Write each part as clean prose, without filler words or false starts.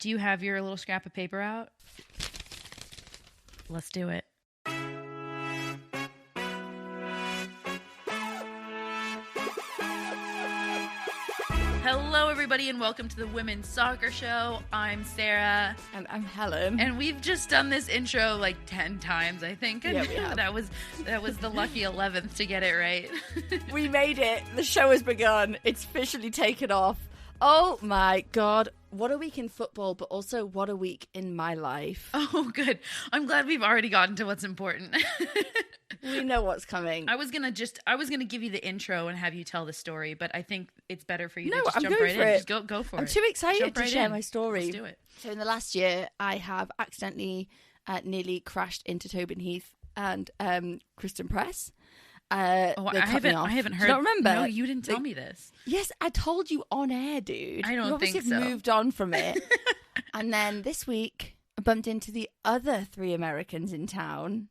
Do you have your little scrap of paper out? Let's do it. Hello, everybody, and welcome to the Women's Soccer Show. I'm Sarah. And I'm Helen. And we've just done this intro like 10 times, I think. And yeah, we have. that was the lucky 11th to get it right. We made it. The show has begun. It's officially taken off. Oh my God. What a week in football, but also what a week in my life. Oh, good. I'm glad we've already gotten to what's important. We know what's coming. I was gonna give you the intro and have you tell the story, but I think it's better for you to just I'm jump going right for in. it. Just go for it. I'm too excited to share my story. Let's do it. So in the last year, I have accidentally nearly crashed into Tobin Heath and Kristen Press. I haven't heard. Do you not remember? No, you didn't tell me this. Yes, I told you on air, dude. I don't you think so. Obviously moved on from it. And then this week, I bumped into the other three Americans in town.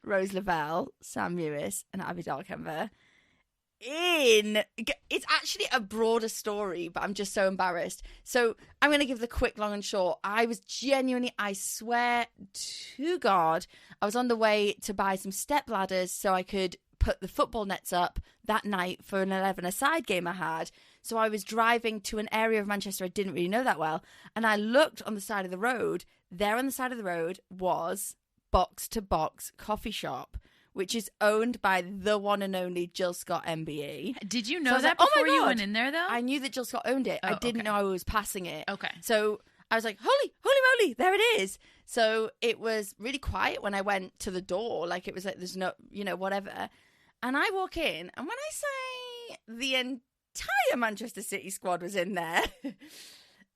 Rose Lavelle, Sam Lewis, and Abby Darkember. It's actually a broader story, but I'm just so embarrassed. So I'm going to give the quick, long and short. I was genuinely, I swear to God, I was on the way to buy some step ladders so I could put the football nets up that night for an 11-a-side game I had. So I was driving to an area of Manchester I didn't really know that well, and I looked on the side of the road. There on the side of the road was Box to Box Coffee Shop, which is owned by the one and only Jill Scott MBE. Did you know that before you went in there, though? I knew that Jill Scott owned it. I didn't know I was passing it. Okay. So I was like, holy moly, there it is. So it was really quiet when I went to the door. Like, it was like, there's no, whatever. And I walk in, and when I say the entire Manchester City squad was in there,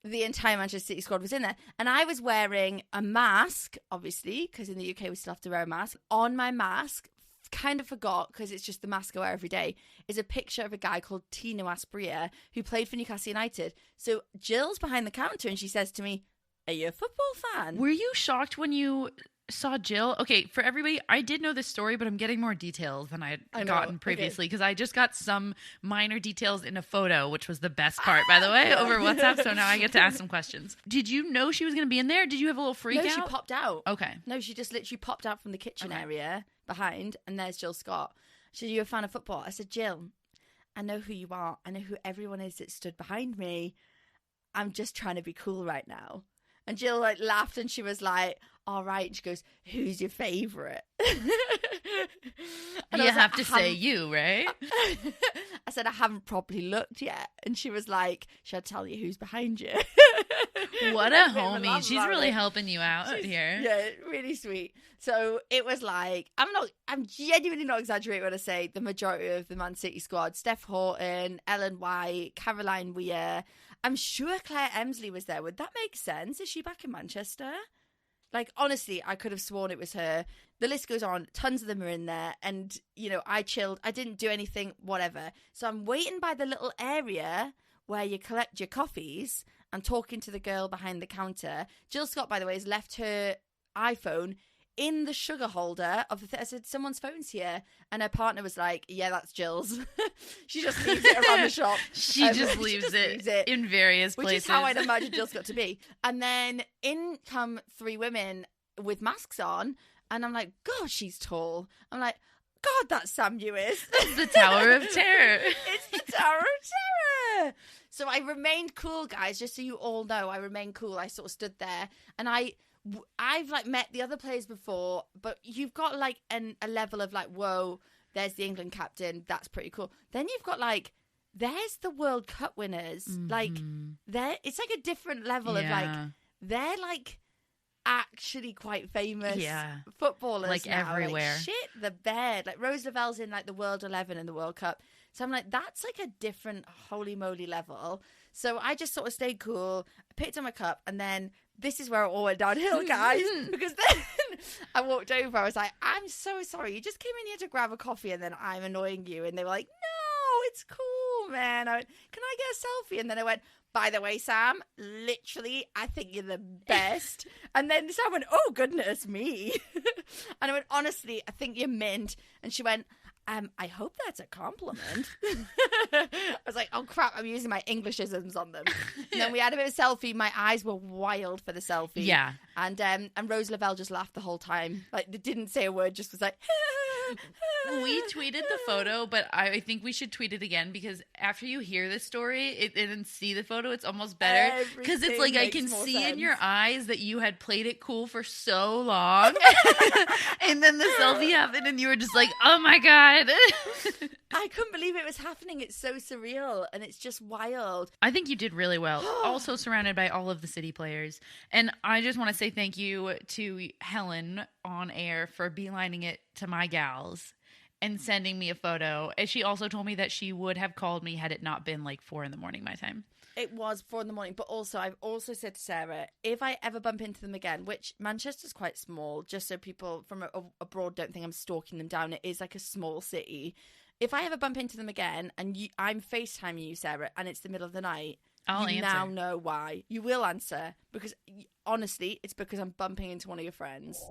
the entire Manchester City squad was in there. And I was wearing a mask, obviously, because in the UK we still have to wear a mask. On my mask, kind of forgot, because it's just the mask I wear every day, is a picture of a guy called Tino Asprilla, who played for Newcastle United. So Jill's behind the counter, and she says to me, "Are you a football fan?" Were you shocked when you saw Jill? Okay, for everybody, I did know this story, but I'm getting more details than I'd gotten previously, because I just got some minor details in a photo, which was the best part, by the way, over WhatsApp. So now I get to ask some questions. Did you know she was going to be in there? Did you have a little freak out? No, she popped out. Okay. No, she just literally popped out from the kitchen area behind, and there's Jill Scott. She said, "Are you a fan of football?" I said, "Jill, I know who you are. I know who everyone is that stood behind me. I'm just trying to be cool right now." And Jill laughed, and she was like, "All right." And she goes, "Who's your favourite?" You have to say you, right? I said, "I haven't properly looked yet." And she was like, "Should I tell you who's behind you?" What a homie. She's really helping you out here. Yeah, really sweet. So it was like, I'm genuinely not exaggerating when I say the majority of the Man City squad: Steph Horton, Ellen White, Caroline Weir. I'm sure Claire Emsley was there. Would that make sense? Is she back in Manchester? Like, honestly, I could have sworn it was her. The list goes on. Tons of them are in there. And, I chilled. I didn't do anything, whatever. So I'm waiting by the little area where you collect your coffees. I'm talking to the girl behind the counter. Jill Scott, by the way, has left her iPhone in the sugar holder of the I said, "Someone's phone's here." And her partner was like, "Yeah, that's Jill's." She just leaves it around the shop. She just leaves it in various places. Which is how I'd imagine Jill's got to be. And then in come three women with masks on. And I'm like, "God, she's tall." I'm like, "God, that's Sam Lewis." It's the Tower of Terror. It's the Tower of Terror. So I remained cool, guys, just so you all know. I remained cool. I sort of stood there. And I've met the other players before, but you've got a level of whoa, there's the England captain. That's pretty cool. Then you've got there's the World Cup winners. Mm-hmm. It's a different level of they're actually quite famous footballers now. Everywhere. Shit the bed. Rose Lavelle's in the World 11 in the World Cup. So I'm that's a different holy moly level. So I just sort of stayed cool. I picked up my cup, and then this is where it all went downhill, guys. Because then I walked over. I was like, "I'm so sorry. You just came in here to grab a coffee, and then I'm annoying you." And they were like, "No, it's cool, man." I went, "Can I get a selfie?" And then I went, "By the way, Sam, literally, I think you're the best." And then Sam went, "Oh, goodness me." And I went, "Honestly, I think you're mint." And she went, I hope that's a compliment. I was like, oh crap, I'm using my Englishisms on them. And then we had a bit of a selfie. My eyes were wild for the selfie. Yeah. And Rose Lavelle just laughed the whole time. Like, they didn't say a word, just was like, we tweeted the photo, but I think we should tweet it again, because after you hear this story and see the photo, it's almost better, because it's like I can see in your eyes that you had played it cool for so long. And then the selfie happened and you were just like, oh my God. I couldn't believe it was happening. It's so surreal and it's just wild. I think you did really well. Also surrounded by all of the City players. And I just want to say thank you to Helen on air for beelining it to my gals and sending me a photo. And she also told me that she would have called me had it not been like 4 a.m. my time. It was 4 a.m, but also I've also said to Sarah, if I ever bump into them again, which Manchester's quite small, just so people from abroad don't think I'm stalking them down, it is like a small city. If I ever bump into them again and I'm FaceTiming you, Sarah, and it's the middle of the night, I'll you answer. now know why. You will answer, because honestly, it's because I'm bumping into one of your friends.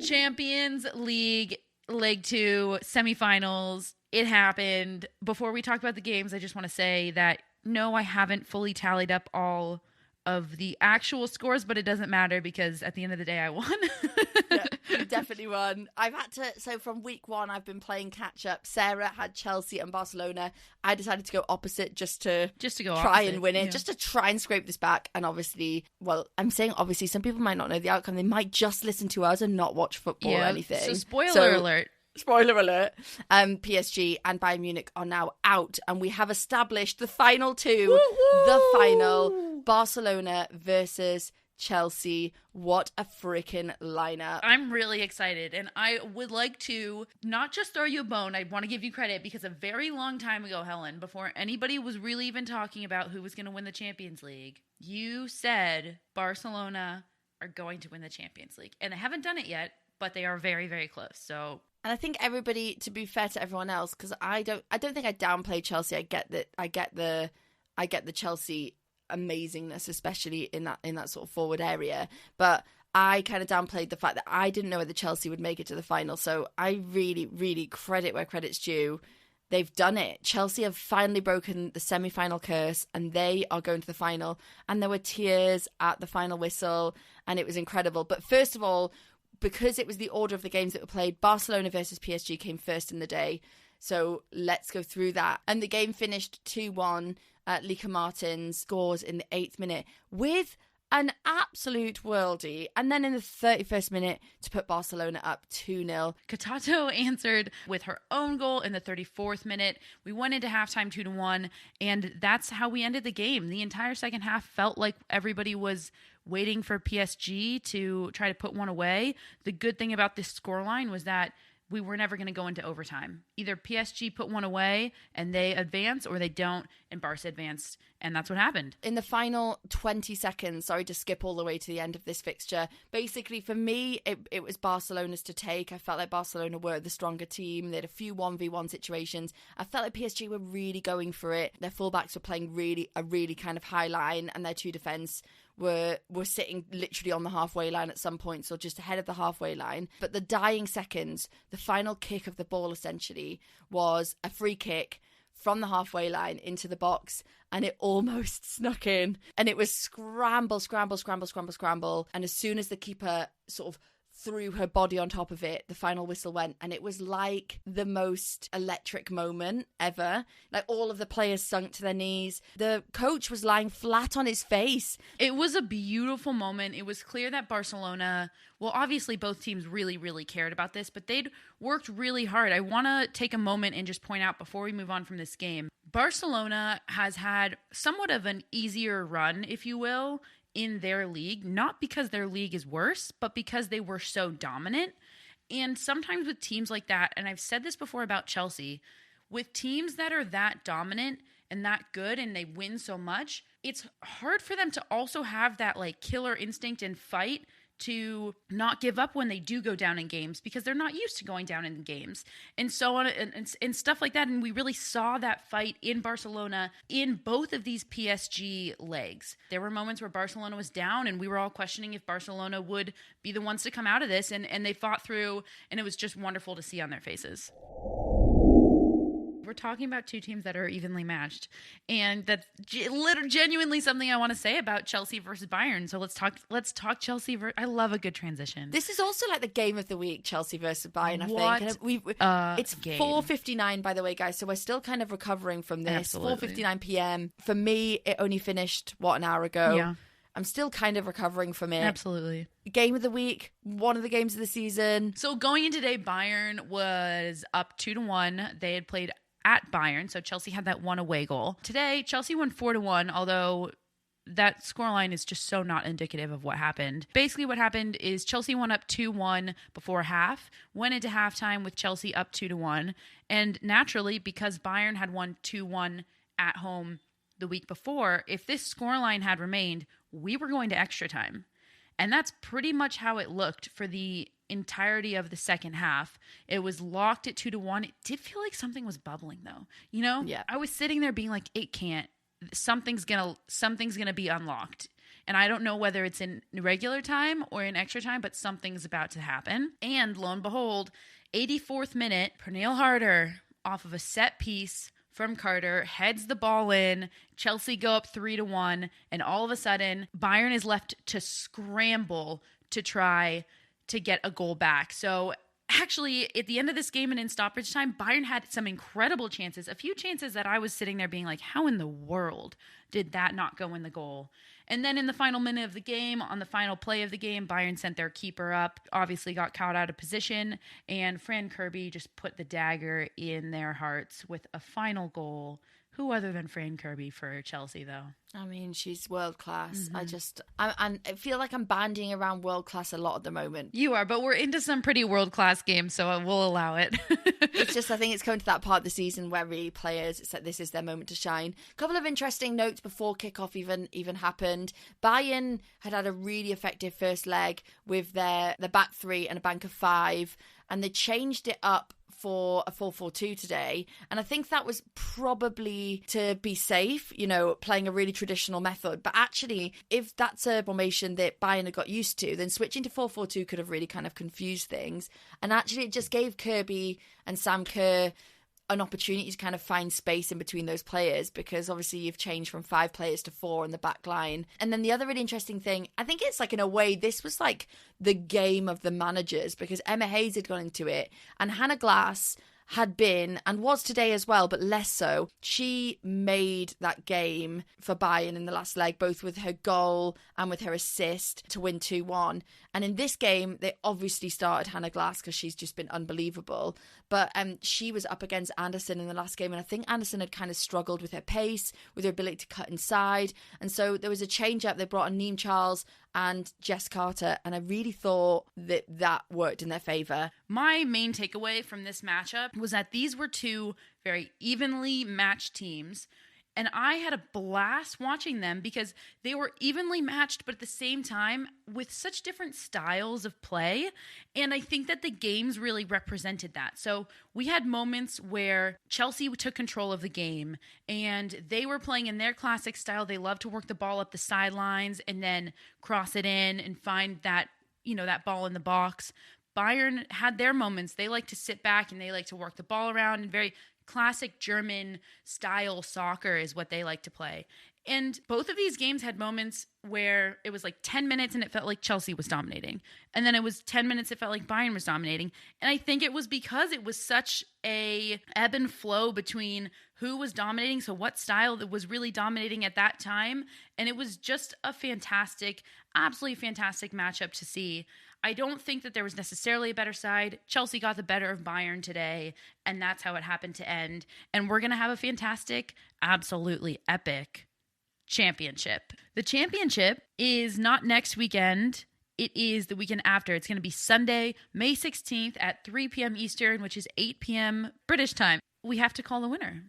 Champions League Leg 2 semifinals. It happened. Before we talk about the games, I just want to say that no, I haven't fully tallied up all of the actual scores, but it doesn't matter because at the end of the day, I won. Yeah, you definitely won. So from week 1, I've been playing catch up. Sarah had Chelsea and Barcelona. I decided to go opposite just to go try opposite, and win it, yeah. just to try and scrape this back. And obviously, well, I'm saying obviously, some people might not know the outcome. They might just listen to us and not watch football or anything. So spoiler alert. Spoiler alert, PSG and Bayern Munich are now out, and we have established the final two. Woo-hoo! The final, Barcelona versus Chelsea. What a freaking lineup. I'm really excited, and I would like to not just throw you a bone. I want to give you credit, because a very long time ago, Helen, before anybody was really even talking about who was going to win the Champions League, you said Barcelona are going to win the Champions League, and they haven't done it yet, but they are very, very close. So... And I think everybody, to be fair to everyone else, because I don't think I downplay Chelsea. I get the Chelsea amazingness, especially in that sort of forward area. But I kind of downplayed the fact that I didn't know whether Chelsea would make it to the final. So I really, really credit where credit's due. They've done it. Chelsea have finally broken the semi-final curse, and they are going to the final. And there were tears at the final whistle, and it was incredible. But first of all, because it was the order of the games that were played, Barcelona versus PSG came first in the day. So let's go through that. And the game finished 2-1. Lika Martins scores in the 8th minute with an absolute worldie. And then in the 31st minute to put Barcelona up 2-0. Katato answered with her own goal in the 34th minute. We went into halftime 2-1, and that's how we ended the game. The entire second half felt like everybody was waiting for PSG to try to put one away. The good thing about this scoreline was that we were never going to go into overtime. Either PSG put one away and they advance, or they don't and Barca advanced, and that's what happened. In the final 20 seconds, sorry to skip all the way to the end of this fixture, basically for me, it was Barcelona's to take. I felt like Barcelona were the stronger team. They had a few 1v1 situations. I felt like PSG were really going for it. Their fullbacks were playing a really kind of high line, and their two defence were sitting literally on the halfway line at some points, or just ahead of the halfway line. But the dying seconds, the final kick of the ball essentially was a free kick from the halfway line into the box, and it almost snuck in. And it was scramble. And as soon as the keeper sort of threw her body on top of it, the final whistle went, and it was like the most electric moment ever. Like, all of the players sunk to their knees. The coach was lying flat on his face. It was a beautiful moment. It was clear that Barcelona, well, obviously both teams really, really cared about this, but they'd worked really hard. I want to take a moment and just point out before we move on from this game, Barcelona has had somewhat of an easier run, if you will, in their league, not because their league is worse, but because they were so dominant. And sometimes with teams like that, and I've said this before about Chelsea, with teams that are that dominant and that good and they win so much, it's hard for them to also have that like killer instinct and fight to not give up when they do go down in games because they're not used to going down in games and so on and stuff like that. And we really saw that fight in Barcelona in both of these PSG legs. There were moments where Barcelona was down and we were all questioning if Barcelona would be the ones to come out of this, and they fought through, and it was just wonderful to see on their faces. We're talking about two teams that are evenly matched, and that's genuinely something I want to say about Chelsea versus Bayern. So let's talk Chelsea. I love a good transition. This is also like the game of the week, Chelsea versus Bayern. I think it's 4:59, by the way, guys. So we're still kind of recovering from this. 4:59 p.m. For me, it only finished an hour ago. Yeah. I'm still kind of recovering from it. Absolutely. Game of the week, one of the games of the season. So going into today, Bayern was up 2-1. They had played at Bayern, so Chelsea had that one away goal. Today, Chelsea won 4-1, although that scoreline is just so not indicative of what happened. Basically, what happened is Chelsea won up 2-1 before half, went into halftime with Chelsea up 2-1, and naturally, because Bayern had won 2-1 at home the week before, if this scoreline had remained, we were going to extra time. And that's pretty much how it looked for the entirety of the second half. It was locked at 2-1. It did feel like something was bubbling though. You know? Yeah. I was sitting there being like, it can't. Something's gonna be unlocked. And I don't know whether it's in regular time or in extra time, but something's about to happen. And lo and behold, 84th minute, Pernille Harder off of a set piece from Carter heads the ball in. Chelsea go up 3-1, and all of a sudden, Bayern is left to scramble to try to get a goal back. So actually, at the end of this game and in stoppage time, Bayern had some incredible chances, a few chances that I was sitting there being like, how in the world did that not go in the goal? And then in the final minute of the game, on the final play of the game, Bayern sent their keeper up, obviously got caught out of position, and Fran Kirby just put the dagger in their hearts with a final goal. Who other than Fran Kirby for Chelsea, though? I mean, she's world class. Mm-hmm. I feel like I'm bandying around world class a lot at the moment. You are, but we're into some pretty world class games, so we'll allow it. It's just, I think it's coming to that part of the season where really players, it's like this is their moment to shine. A couple of interesting notes before kickoff even happened. Bayern had a really effective first leg with their back three and a bank of five, and they changed it up for a 4-4-2 today, and I think that was probably to be safe, playing a really traditional method. But actually, if that's a formation that Bayern had got used to, then switching to 4-4-2 could have really kind of confused things. And actually, it just gave Kirby and Sam Kerr an opportunity to kind of find space in between those players, because obviously you've changed from 5 players to 4 in the back line. And then the other really interesting thing, I think it's like, in a way, this was like the game of the managers, because Emma Hayes had gone into it and Hannah Glass had been, and was today as well, but less so. She made that game for Bayern in the last leg, both with her goal and with her assist to win 2-1. And in this game, they obviously started Hannah Glass because she's just been unbelievable. But she was up against Anderson in the last game, and I think Anderson had kind of struggled with her pace, with her ability to cut inside. And so there was a change-up. They brought on Neem Charles and Jess Carter, and I really thought that worked in their favour. My main takeaway from this matchup was that these were two very evenly matched teams, and I had a blast watching them because they were evenly matched, but at the same time with such different styles of play. And I think that the games really represented that. So we had moments where Chelsea took control of the game and they were playing in their classic style. They love to work the ball up the sidelines and then cross it in and find that, that ball in the box. Bayern had their moments. They like to sit back and they like to work the ball around, and very classic German style soccer is what they like to play. And both of these games had moments where it was like 10 minutes and it felt like Chelsea was dominating. And then it was 10 minutes, it felt like Bayern was dominating. And I think it was because it was such a ebb and flow between who was dominating, so what style that was really dominating at that time. And it was just a fantastic, absolutely fantastic matchup to see. I don't think that there was necessarily a better side. Chelsea got the better of Bayern today, and that's how it happened to end. And we're going to have a fantastic, absolutely epic championship. The championship is not next weekend. It is the weekend after. It's going to be Sunday, May 16th at 3 p.m. Eastern, which is 8 p.m. British time. We have to call the winner.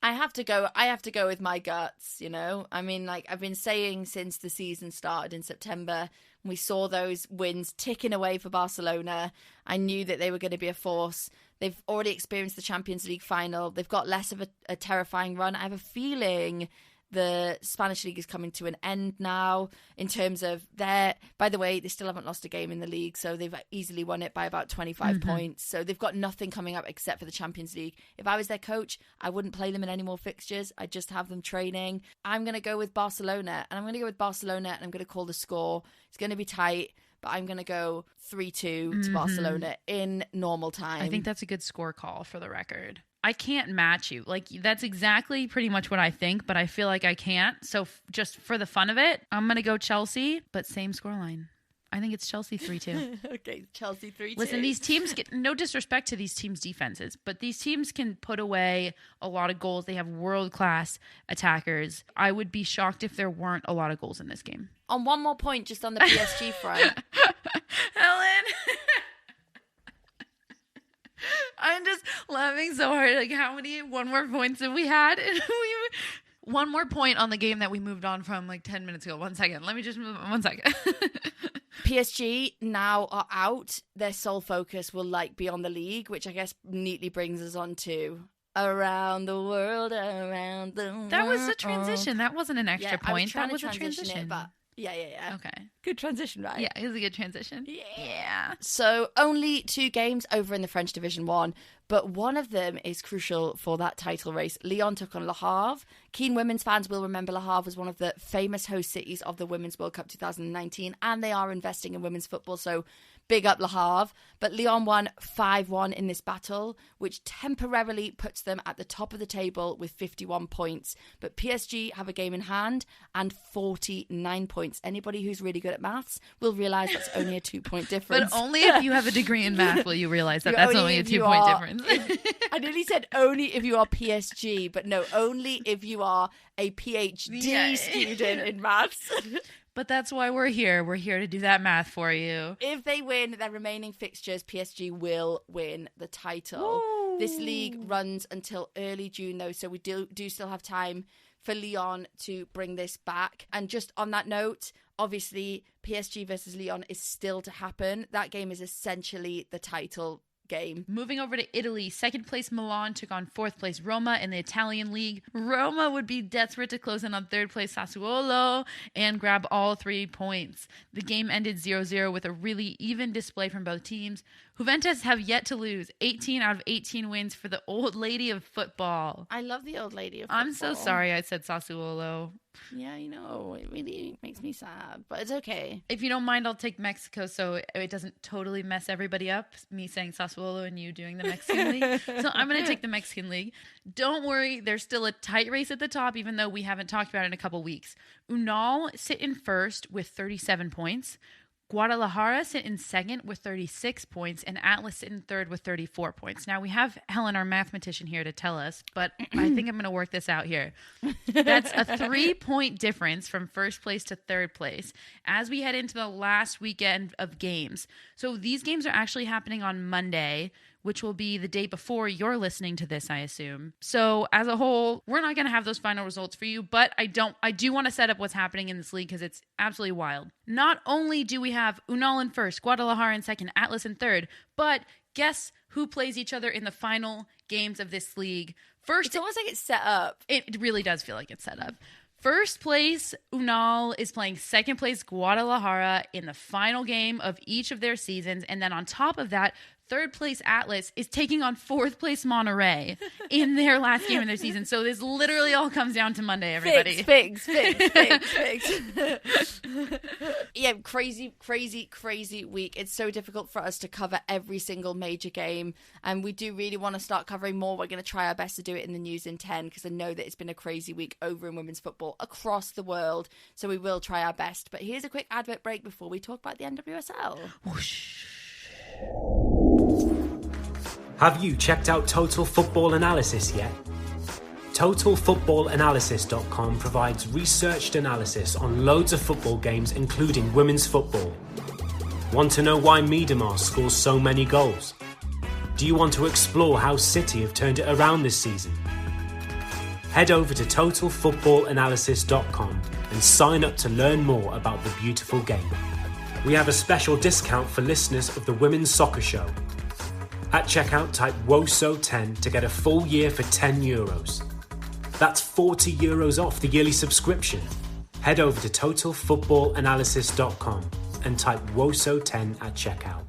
I have to go with my guts, you know? I mean, like, I've been saying since the season started in September, we saw those wins ticking away for Barcelona. I knew that they were going to be a force. They've already experienced the Champions League final. They've got less of a terrifying run. I have a feeling the Spanish league is coming to an end now in terms of by the way, they still haven't lost a game in the league, so they've easily won it by about 25 points. So they've got nothing coming up except for the Champions League. If I was their coach, I wouldn't play them in any more fixtures. I'd just have them training. I'm going to go with Barcelona, and I'm going to call the score. It's going to be tight, but I'm going to go 3-2 to Barcelona in normal time. I think that's a good score call for the record. I can't match you. Like, that's exactly pretty much what I think, but I feel like I can't. So just for the fun of it, I'm going to go Chelsea, but same scoreline. I think it's Chelsea 3-2. Okay, Chelsea 3-2. Listen, these teams get no disrespect to these teams' defenses, but these teams can put away a lot of goals. They have world-class attackers. I would be shocked if there weren't a lot of goals in this game. On one more point, just on the PSG front. Helen. I'm just laughing so hard. Like, one more points have we had? One more point on the game that we moved on from like 10 minutes ago. 1 second. Let me just move on 1 second. PSG now are out. Their sole focus will be on the league, which I guess neatly brings us on to around the world, around the world. That was a transition. That wasn't an extra point. That was a transition. Yeah. Okay. Good transition, right? Yeah, it was a good transition. Yeah. So only 2 games over in the French Division 1, but one of them is crucial for that title race. Lyon took on Le Havre. Keen women's fans will remember Le Havre was one of the famous host cities of the Women's World Cup 2019, and they are investing in women's football, so big up Le Havre. But Lyon won 5-1 in this battle, which temporarily puts them at the top of the table with 51 points. But PSG have a game in hand and 49 points. Anybody who's really good at maths will realise that's only a 2-point difference. But only if you have a degree in math will you realise that that's only a 2-point difference. I nearly said only if you are PSG, but no, only if you are a PhD student in maths. But that's why we're here. We're here to do that math for you. If they win their remaining fixtures, PSG will win the title. Ooh. This league runs until early June, though, so we do still have time for Lyon to bring this back. And just on that note, obviously, PSG versus Lyon is still to happen. That game is essentially the title game. Moving over to Italy, second place Milan took on fourth place Roma in the Italian league. Roma would be desperate to close in on third place Sassuolo and grab all 3 points. The game ended 0-0 with a really even display from both teams. Juventus have yet to lose. 18 out of 18 wins for the old lady of football. I love the old lady of football. I'm so sorry I said Sassuolo. Yeah, I know. It really makes me sad, but it's okay. If you don't mind, I'll take Mexico so it doesn't totally mess everybody up, me saying Sassuolo and you doing the Mexican league. So I'm going to take the Mexican league. Don't worry, there's still a tight race at the top, even though we haven't talked about it in a couple weeks. Unal sit in first with 37 points. Guadalajara sit in second with 36 points, and Atlas sit in third with 34 points. Now, we have Helen, our mathematician, here to tell us, but I think I'm going to work this out here. That's a 3-point difference from first place to third place as we head into the last weekend of games. So these games are actually happening on Monday, which will be the day before you're listening to this, I assume. So as a whole, we're not going to have those final results for you, but I do want to set up what's happening in this league because it's absolutely wild. Not only do we have Unal in first, Guadalajara in second, Atlas in third, but guess who plays each other in the final games of this league? First, it's almost like it's set up. It really does feel like it's set up. First place, Unal is playing second place Guadalajara in the final game of each of their seasons. And then on top of that, third place Atlas is taking on fourth place Monterrey in their last game of their season. So this literally all comes down to Monday, everybody. Figs. Yeah, crazy week. It's so difficult for us to cover every single major game. And we do really want to start covering more. We're going to try our best to do it in the News in 10 because I know that it's been a crazy week over in women's football across the world. So we will try our best. But here's a quick advert break before we talk about the NWSL. Whoosh. Have you checked out Total Football Analysis yet? TotalFootballAnalysis.com provides researched analysis on loads of football games, including women's football. Want to know why Miedemar scores so many goals? Do you want to explore how City have turned it around this season? Head over to totalfootballanalysis.com and sign up to learn more about the beautiful game. We have a special discount for listeners of the Women's Soccer Show. At checkout, type WOSO10 to get a full year for €10. That's €40 off the yearly subscription. Head over to totalfootballanalysis.com and type WOSO10 at checkout.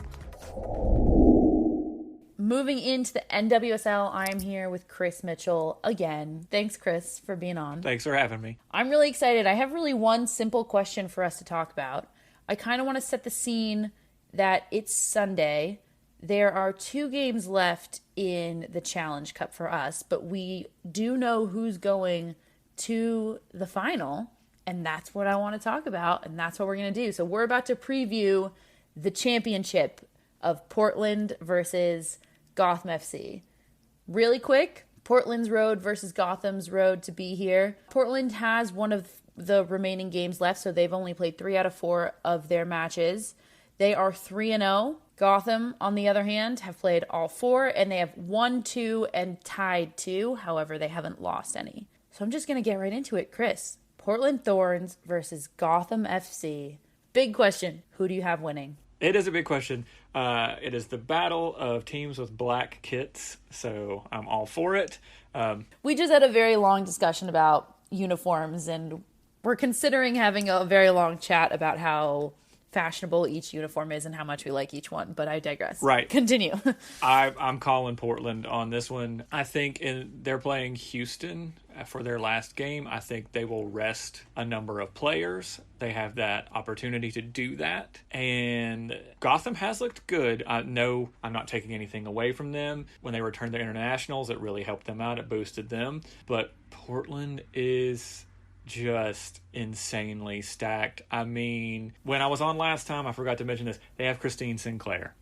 Moving into the NWSL, I'm here with Chris Mitchell again. Thanks, Chris, for being on. Thanks for having me. I'm really excited. I have really one simple question for us to talk about. I kind of want to set the scene that it's Sunday. There are 2 games left in the Challenge Cup for us, but we do know who's going to the final, and that's what I want to talk about, and that's what we're going to do. So we're about to preview the championship of Portland versus Gotham FC. Really quick, Portland's road versus Gotham's road to be here. Portland has one of the remaining games left, so they've only played 3 out of 4 of their matches. They are 3-0. Gotham, on the other hand, have played all 4, and they have won 2 and tied 2. However, they haven't lost any. So I'm just going to get right into it. Chris, Portland Thorns versus Gotham FC. Big question. Who do you have winning? It is a big question. It is the battle of teams with black kits, so I'm all for it. We just had a very long discussion about uniforms, and we're considering having a very long chat about how fashionable each uniform is and how much we like each one, but I digress. Right. Continue. I'm calling Portland on this one. I think they're playing Houston for their last game. I think they will rest a number of players. They have that opportunity to do that. And Gotham has looked good. No, I'm not taking anything away from them. When they returned their internationals, it really helped them out. It boosted them. But Portland is just insanely stacked. I mean, when I was on last time, I forgot to mention this. They have Christine Sinclair,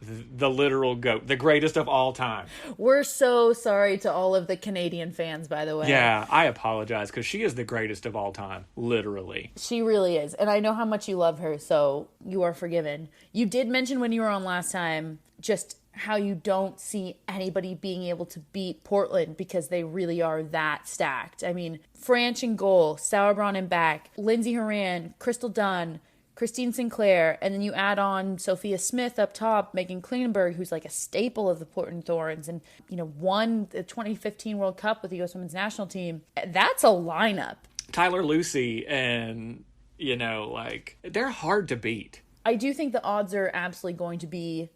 the literal GOAT, the greatest of all time. We're so sorry to all of the Canadian fans, by the way. Yeah, I apologize because she is the greatest of all time, literally. She really is. And I know how much you love her, so you are forgiven. You did mention when you were on last time just how you don't see anybody being able to beat Portland because they really are that stacked. I mean, Franch in goal, Sauerbrunn in back, Lindsay Horan, Crystal Dunn, Christine Sinclair, and then you add on Sophia Smith up top, Megan Klingenberg, who's like a staple of the Portland Thorns and, won the 2015 World Cup with the U.S. Women's National Team. That's a lineup. Tyler Lucy and, they're hard to beat. I do think the odds are absolutely going to be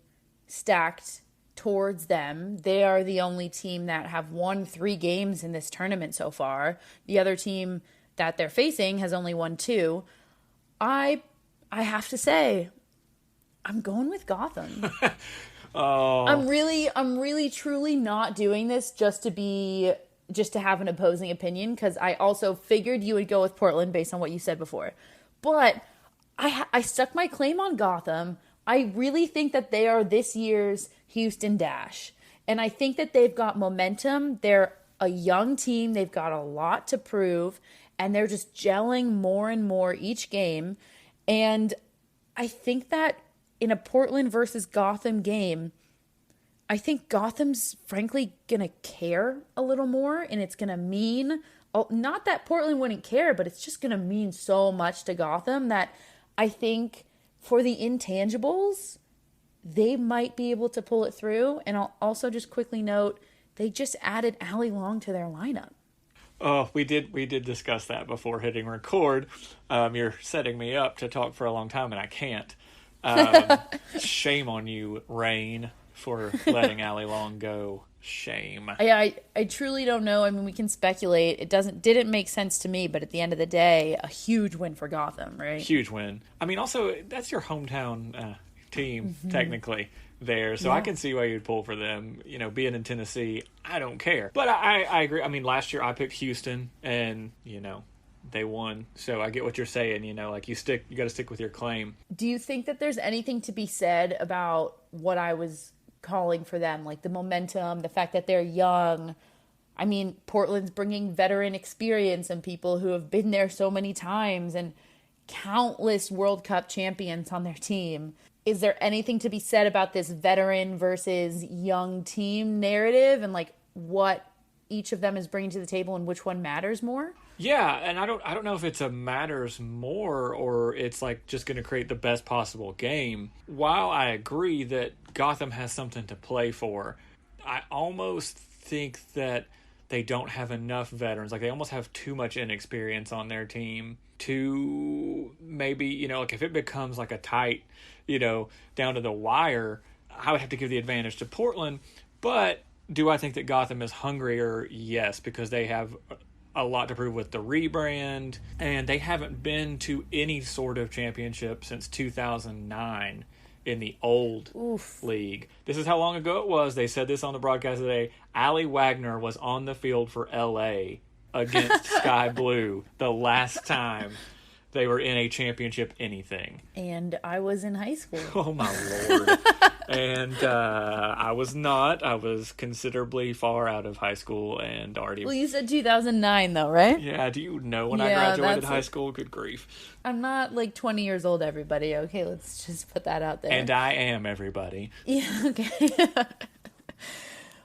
stacked towards them. They are the only team that have won 3 games in this tournament so far. The other team that they're facing has only won 2. I have to say, I'm going with Gotham. Oh. I'm really truly not doing this just to have an opposing opinion, because I also figured you would go with Portland based on what you said before. But I stuck my claim on Gotham. I really think that they are this year's Houston Dash. And I think that they've got momentum. They're a young team. They've got a lot to prove. And they're just gelling more and more each game. And I think that in a Portland versus Gotham game, I think Gotham's frankly going to care a little more. And it's going to mean, not that Portland wouldn't care, but it's just going to mean so much to Gotham that I think for the intangibles, they might be able to pull it through. And I'll also just quickly note, they just added Allie Long to their lineup. Oh, we did discuss that before hitting record. You're setting me up to talk for a long time, and I can't. Shame on you, Rain, for letting Allie Long go. Shame. I truly don't know. I mean, we can speculate. It didn't make sense to me, but at the end of the day, a huge win for Gotham, right? Huge win. I mean, also, that's your hometown team, technically, there. So yeah. I can see why you'd pull for them. Being in Tennessee, I don't care. But I agree. I mean, last year I picked Houston, and, they won. So I get what you're saying, you got to stick with your claim. Do you think that there's anything to be said about what I was calling for them, like the momentum, the fact that they're young? I mean, Portland's bringing veteran experience and people who have been there so many times and countless World Cup champions on their team. Is there anything to be said about this veteran versus young team narrative and like what each of them is bringing to the table and which one matters more? Yeah, and I don't know if it's a matters more or it's like just going to create the best possible game. While I agree that Gotham has something to play for, I almost think that they don't have enough veterans. Like, they almost have too much inexperience on their team to maybe, you know, like if it becomes like a tight, you know, down to the wire, I would have to give the advantage to Portland. But do I think that Gotham is hungrier? Yes, because they have a lot to prove with the rebrand, and they haven't been to any sort of championship since 2009 in the old league. This is how long ago it was. They said this on the broadcast today. Allie Wagner was on the field for LA against Sky Blue the last time they were in a championship anything. And I was in high school. Oh, my Lord. And I was not. I was considerably far out of high school and already... Well, you said 2009, though, right? Yeah, do you know when I graduated high school? Good grief. I'm not like 20 years old, everybody. Okay, let's just put that out there. And I am everybody. Yeah, okay.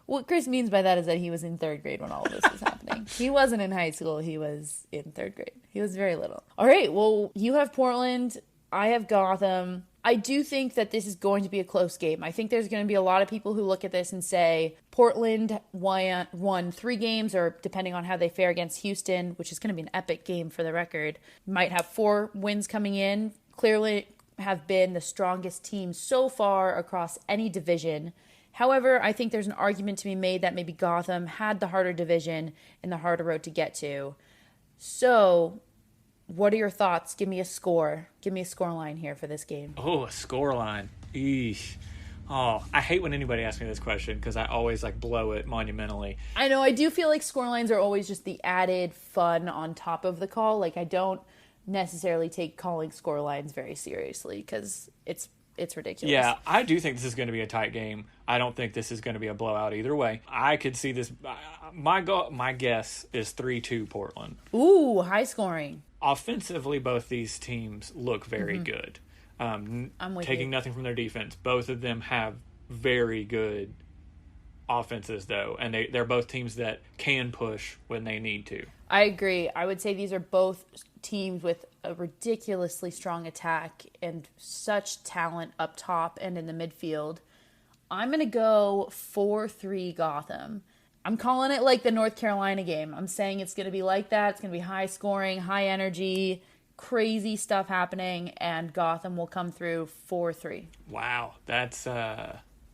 What Chris means by that is that he was in third grade when all of this was happening. He wasn't in high school. He was in third grade. He was very little. All right, well, you have Portland. I have Gotham. I do think that this is going to be a close game. I think there's going to be a lot of people who look at this and say Portland won 3 games, or depending on how they fare against Houston, which is going to be an epic game for the record, might have 4 wins coming in. Clearly have been the strongest team so far across any division. However, I think there's an argument to be made that maybe Gotham had the harder division and the harder road to get to. So, what are your thoughts? Give me a score. Give me a score line here for this game. Oh, a score line. Eesh. Oh, I hate when anybody asks me this question because I always like blow it monumentally. I know. I do feel like score lines are always just the added fun on top of the call. Like, I don't necessarily take calling score lines very seriously because it's ridiculous. Yeah, I do think this is going to be a tight game. I don't think this is going to be a blowout either way. I could see this. My guess is 3-2 Portland. Ooh, high scoring. Offensively, both these teams look very good. I'm with taking you. nothing from their defense. Both of them have very good offenses, though, and they're both teams that can push when they need to. I agree. I would say these are both teams with a ridiculously strong attack and such talent up top and in the midfield. I'm going to go 4-3 Gotham. I'm calling it like the North Carolina game. I'm saying it's going to be like that. It's going to be high scoring, high energy, crazy stuff happening, and Gotham will come through 4-3. Wow. That's...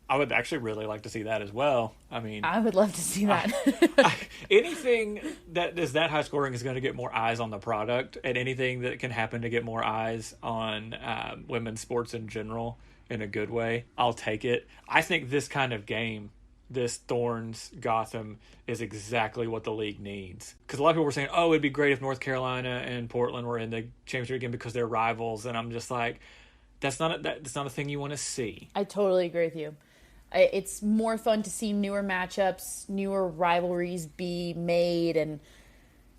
I would actually really like to see that as well. I mean, I would love to see that. Anything that is that high scoring is going to get more eyes on the product, and anything that can happen to get more eyes on women's sports in general in a good way, I'll take it. I think this kind of game, this Thorns Gotham, is exactly what the league needs. Because a lot of people were saying, oh, it'd be great if North Carolina and Portland were in the championship again because they're rivals, and I'm just like, that's not a thing you want to see. I totally agree with you. It's more fun to see newer matchups, newer rivalries be made, and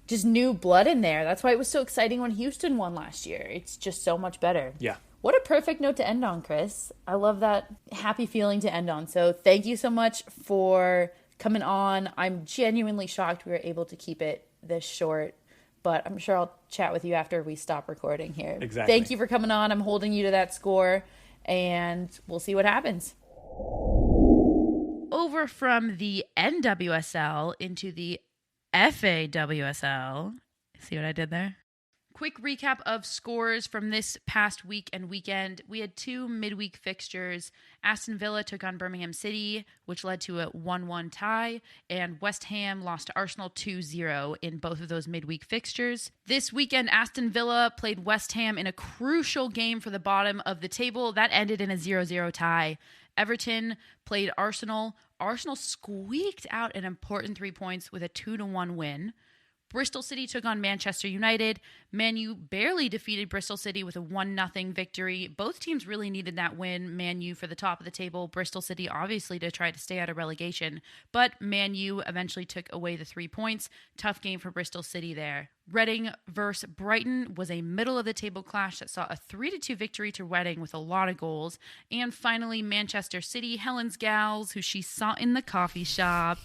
just new blood in there. That's why it was so exciting when Houston won last year. It's just so much better. Yeah. What a perfect note to end on, Chris. I love that happy feeling to end on. So thank you so much for coming on. I'm genuinely shocked we were able to keep it this short, but I'm sure I'll chat with you after we stop recording here. Exactly. Thank you for coming on. I'm holding you to that score, and we'll see what happens. Over from the NWSL into the FAWSL. See what I did there? Quick recap of scores from this past week and weekend. We had 2 midweek fixtures. Aston Villa took on Birmingham City, which led to a 1-1 tie, and West Ham lost to Arsenal 2-0 in both of those midweek fixtures. This weekend, Aston Villa played West Ham in a crucial game for the bottom of the table. That ended in a 0-0 tie. Everton played Arsenal. Arsenal squeaked out an important 3 points with a 2-1 win. Bristol City took on Manchester United. Man U barely defeated Bristol City with a 1-0 victory. Both teams really needed that win. Man U for the top of the table. Bristol City obviously to try to stay out of relegation. But Man U eventually took away the 3 points. Tough game for Bristol City there. Reading versus Brighton was a middle-of-the-table clash that saw a 3-2 victory to Reading with a lot of goals. And finally, Manchester City, Helen's gals, who she saw in the coffee shop,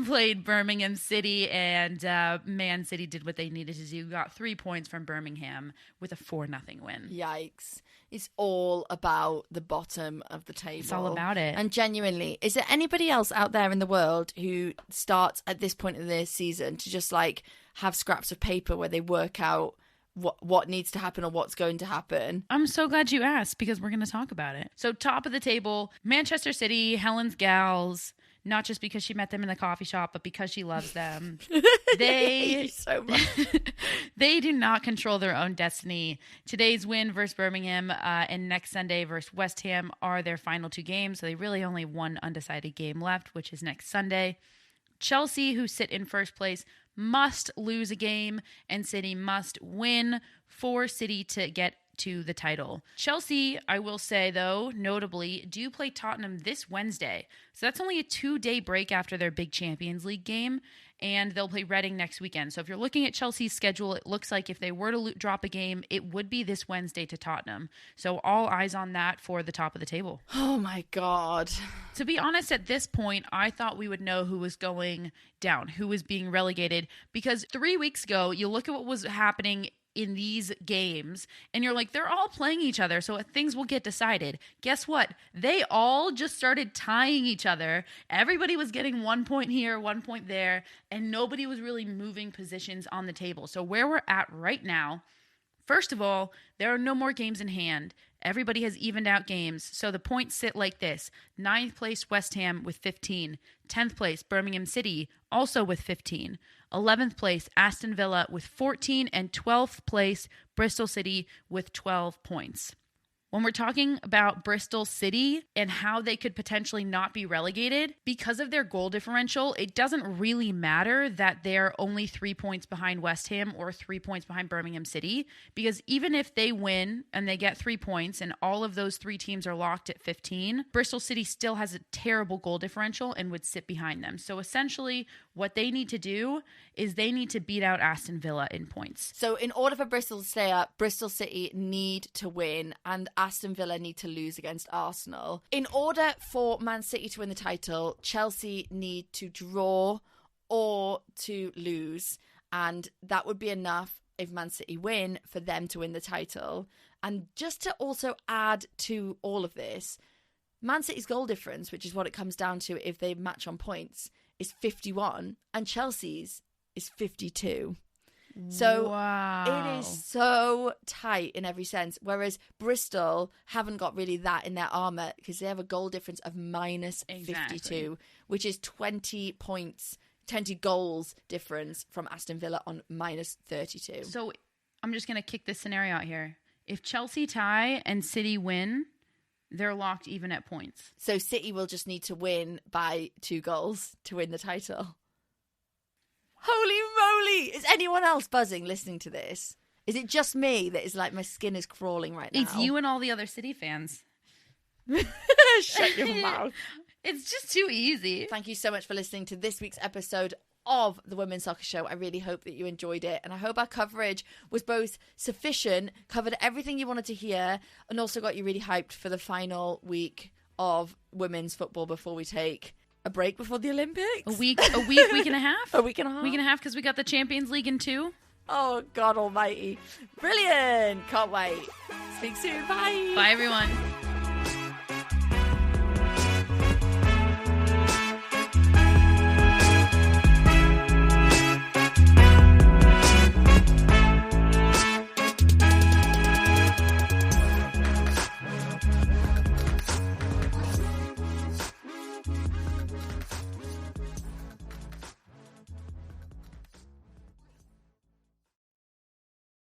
played Birmingham City, and Man City did what they needed to do. Got 3 points from Birmingham with a 4-0 win. Yikes. It's all about the bottom of the table. It's all about it. And genuinely, is there anybody else out there in the world who starts at this point of their season to just like have scraps of paper where they work out what needs to happen or what's going to happen? I'm so glad you asked, because we're going to talk about it. So top of the table, Manchester City, Helen's gals, not just because she met them in the coffee shop, but because she loves them. They so much. They do not control their own destiny. Today's win versus Birmingham and next Sunday versus West Ham are their final 2 games. So they really only have one undecided game left, which is next Sunday. Chelsea, who sit in first place, must lose a game, and City must win for City to get to the title. Chelsea, I will say though, notably, do play Tottenham this Wednesday. So that's only a 2-day break after their big Champions League game, and they'll play Reading next weekend. So if you're looking at Chelsea's schedule, it looks like if they were to drop a game, it would be this Wednesday to Tottenham. So all eyes on that for the top of the table. Oh my God. To be honest, at this point, I thought we would know who was going down, who was being relegated, because 3 weeks ago, you look at what was happening in these games and you're like, they're all playing each other, so things will get decided. Guess what? They all just started tying each other. Everybody was getting 1 point here, 1 point there, and nobody was really moving positions on the table. So where we're at right now, first of all, there are no more games in hand. Everybody has evened out games. So the points sit like this: 9th place West Ham with 15, 10th place Birmingham City also with 15, 11th place Aston Villa with 14, and 12th place Bristol City with 12 points. When we're talking about Bristol City and how they could potentially not be relegated, because of their goal differential, it doesn't really matter that they're only 3 points behind West Ham or 3 points behind Birmingham City, because even if they win and they get 3 points and all of those 3 teams are locked at 15, Bristol City still has a terrible goal differential and would sit behind them. So essentially, what they need to do is they need to beat out Aston Villa in points. So in order for Bristol to stay up, Bristol City need to win and Aston Villa need to lose against Arsenal. In order for Man City to win the title, Chelsea need to draw or to lose, and that would be enough if Man City win for them to win the title. And just to also add to all of this, Man City's goal difference, which is what it comes down to if they match on points, is 51, and Chelsea's is 52. So wow. It is so tight in every sense, whereas Bristol haven't got really that in their armour because they have a goal difference of minus 52, which is 20 points, 20 goals difference from Aston Villa on minus 32. So I'm just going to kick this scenario out here. If Chelsea tie and City win, they're locked even at points. So City will just need to win by 2 goals to win the title. Holy moly! Is anyone else buzzing listening to this? Is it just me that is like my skin is crawling right now? It's you and all the other City fans. Shut your mouth. It's just too easy. Thank you so much for listening to this week's episode of the Women's Soccer Show. I really hope that you enjoyed it, and I hope our coverage was both sufficient, covered everything you wanted to hear, and also got you really hyped for the final week of women's football before we take a break before the Olympics. A week and a half. A week and a half. Week and a half, because we got the Champions League in 2. Oh, God almighty. Brilliant. Can't wait. Speak soon. Bye. Bye, everyone.